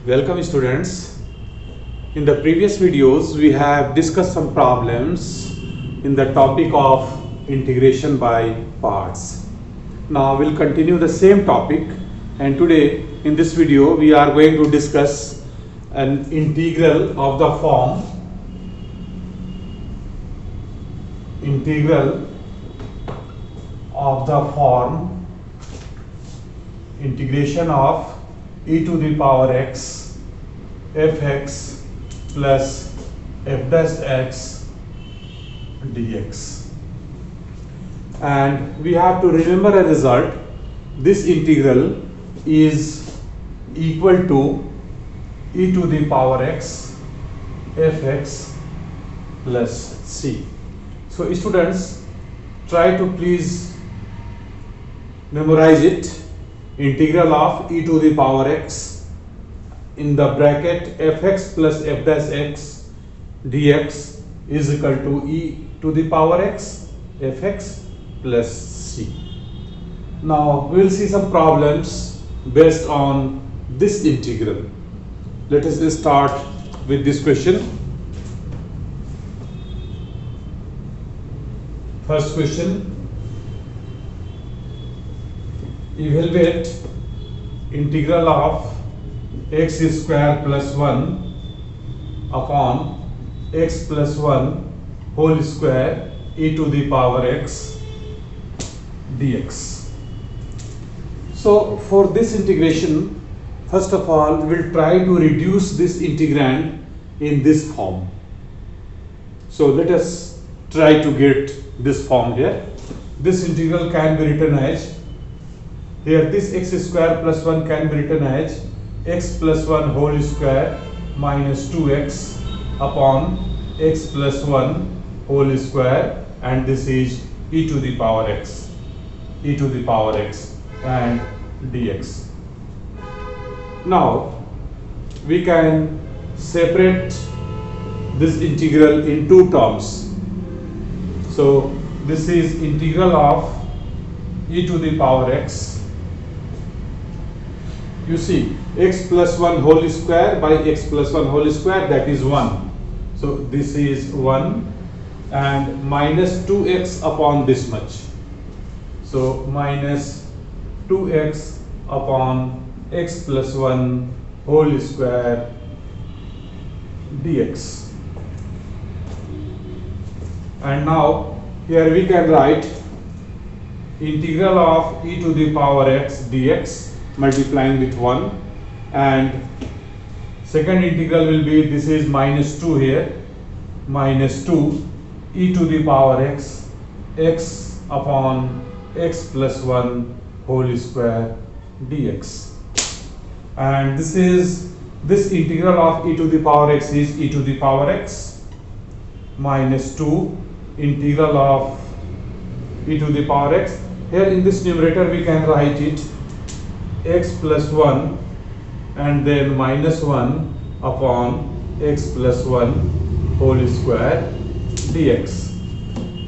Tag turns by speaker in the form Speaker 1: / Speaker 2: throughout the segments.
Speaker 1: Welcome students. In the previous videos we have discussed some problems in the topic of integration by parts. Now we'll continue the same topic, and today in this video we are going to discuss an integral of the form integration of e to the power x fx plus f dash x dx, and we have to remember a result. This integral is equal to e to the power x fx plus c. So students, try to please memorize it. Integral of e to the power x in the bracket fx plus f dash x dx is equal to e to the power x fx plus c. Now we will see some problems based on this integral. Let us start with this question. First question: evaluate integral of x square plus 1 upon x plus 1 whole square e to the power x dx. So for this integration, first of all we will try to reduce this integrand in this form. So let us try to get this form here. This integral can be written as, here this x square plus 1 can be written as x plus 1 whole square minus 2x upon x plus 1 whole square, and this is e to the power x and dx. Now we can separate this integral in two terms. So this is integral of e to the power x. You see, x plus 1 whole square by x plus 1 whole square, that is 1. So this is 1, and minus 2x upon this much. So minus 2x upon x plus 1 whole square dx. And now here we can write integral of e to the power x dx multiplying with 1, and second integral will be, this is minus 2 here, minus 2 e to the power x upon x plus 1 whole square dx. And this integral of e to the power x is e to the power x minus 2 integral of e to the power x. Here in this numerator we can write it x plus 1 and then minus 1 upon x plus 1 whole square dx.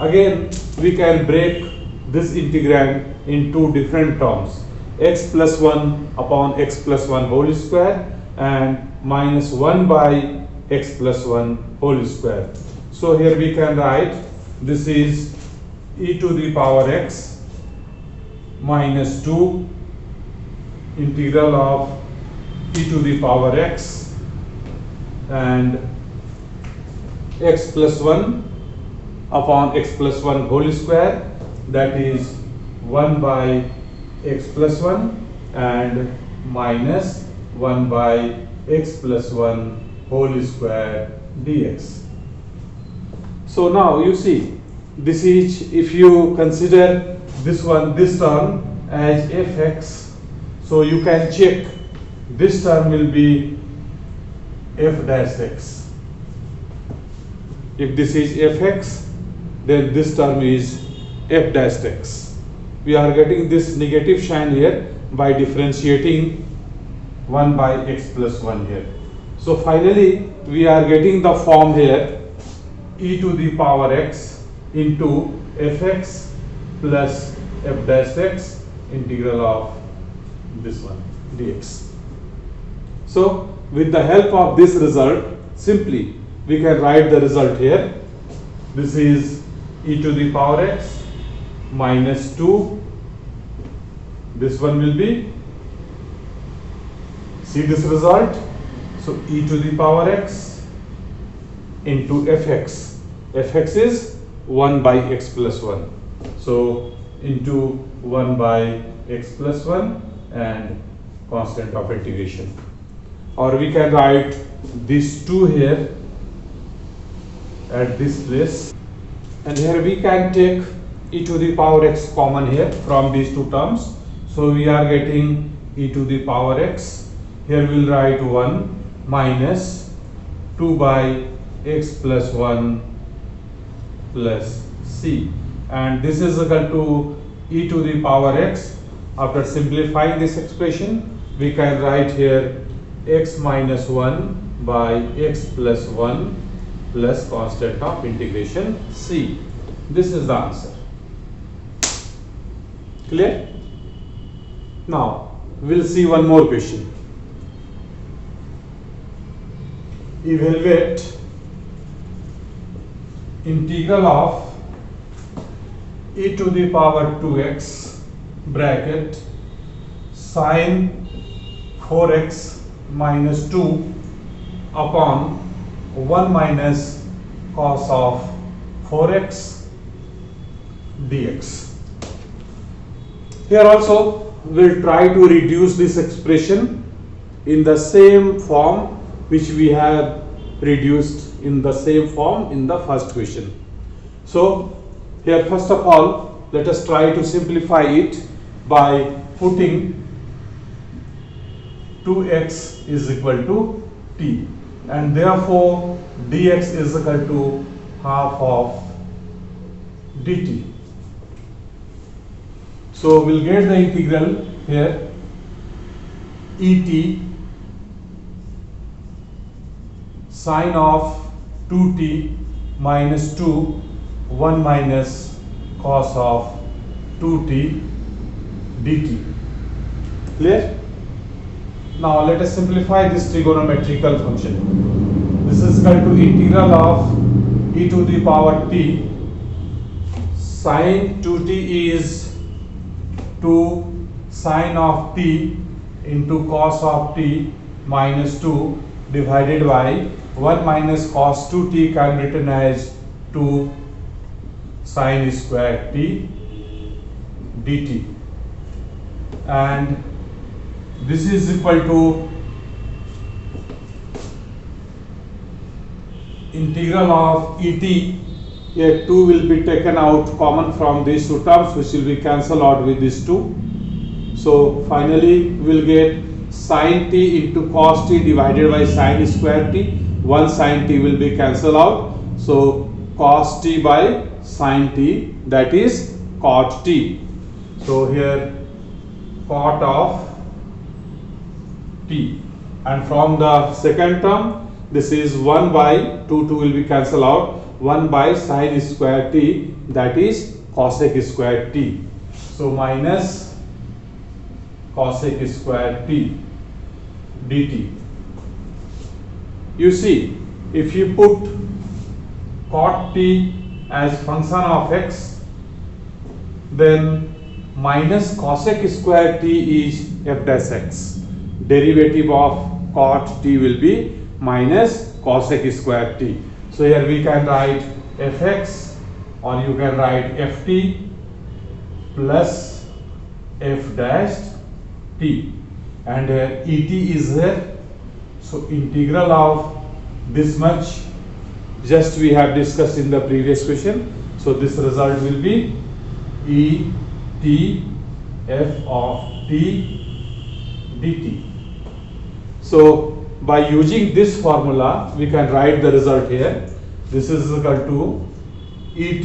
Speaker 1: Again we can break this integrand in two different terms, x plus 1 upon x plus 1 whole square and minus 1 by x plus 1 whole square. So here we can write, this is e to the power x minus 2 integral of e to the power x and x plus 1 upon x plus 1 whole square, that is 1 by x plus 1 and minus 1 by x plus 1 whole square dx. So now you see, this is, if you consider this term as fx, so you can check this term will be f dash x. If this is fx, then this term is f dash x. We are getting this negative sign here by differentiating 1 by x plus 1 here. So finally we are getting the form here e to the power x into fx plus f dash x integral of this one dx. So with the help of this result, simply we can write the result here. This is e to the power x minus 2. This one will be, see this result, so e to the power x into fx. Fx is 1 by x plus 1. So into 1 by x plus 1 and constant of integration. Or we can write this 2 here at this place, and here we can take e to the power x common here from these two terms. So we are getting e to the power x. Here we will write 1 minus 2 by x plus 1 plus c, and this is equal to e to the power x. After simplifying this expression, we can write here x minus 1 by x plus 1 plus constant of integration c. This is the answer. Clear? Now we'll see one more question. Evaluate integral of e to the power 2x bracket sine 4x minus 2 upon 1 minus cos of 4x dx. Here also we'll try to reduce this expression in the same form which we have reduced in the same form in the first question. So here first of all, let us try to simplify it by putting 2x is equal to t, and therefore dx is equal to half of dt. So we'll get the integral here et sine of 2t minus 2 1 minus cos of 2t dt. Clear? Now let us simplify this trigonometrical function. This is equal to integral of e to the power t. Sine 2t is 2 sine of t into cos of t minus 2 divided by 1 minus cos 2t can be written as 2 sine square t dt, and this is equal to integral of et. Here 2 will be taken out common from these two terms, which will be cancelled out with these 2. So finally we will get sin t into cos t divided by sin square t. 1 sin t will be cancelled out, so cos t by sin t, that is cot t. So here cot of t, and from the second term this is 1 by 2 will be cancelled out, 1 by sin square t, that is cosec square t. So minus cosec square t dt. You see, if you put cot t as function of x, then minus cosec square t is f dash x. Derivative of cot t will be minus cosec square t. So here we can write fx, or you can write ft plus f dash t, and here et is here. So integral of this much just we have discussed in the previous question. So this result will be e t f of t dt. So by using this formula we can write the result here. This is equal to et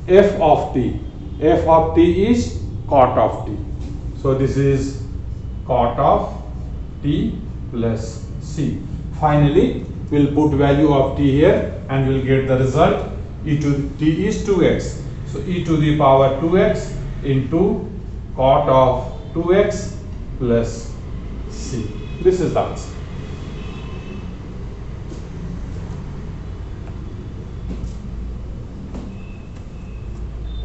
Speaker 1: f of t. F of t is cot of t. So this is cot of t plus c. Finally we'll put value of t here and we'll get the result. E to t is 2x. So e to the power 2x into cot of 2x plus c. This is the answer.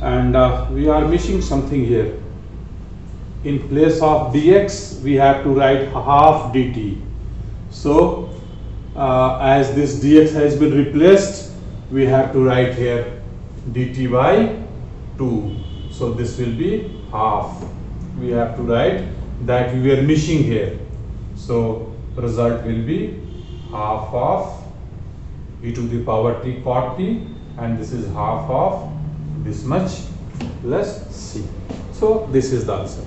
Speaker 1: and we are missing something here. In place of dx we have to write half dt. So as this dx has been replaced, we have to write here dt by 2. So this will be half. We have to write that we are missing here. So result will be half of e to the power t cot t, and this is half of this much plus c. So this is the answer.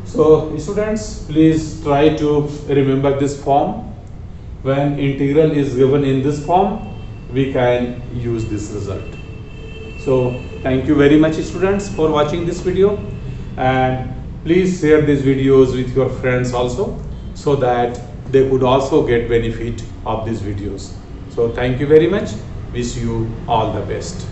Speaker 1: So students, please try to remember this form. When integral is given in this form, we can use this result. So thank you very much students for watching this video, and please share these videos with your friends also, so that they could also get benefit of these videos. So thank you very much. Wish you all the best.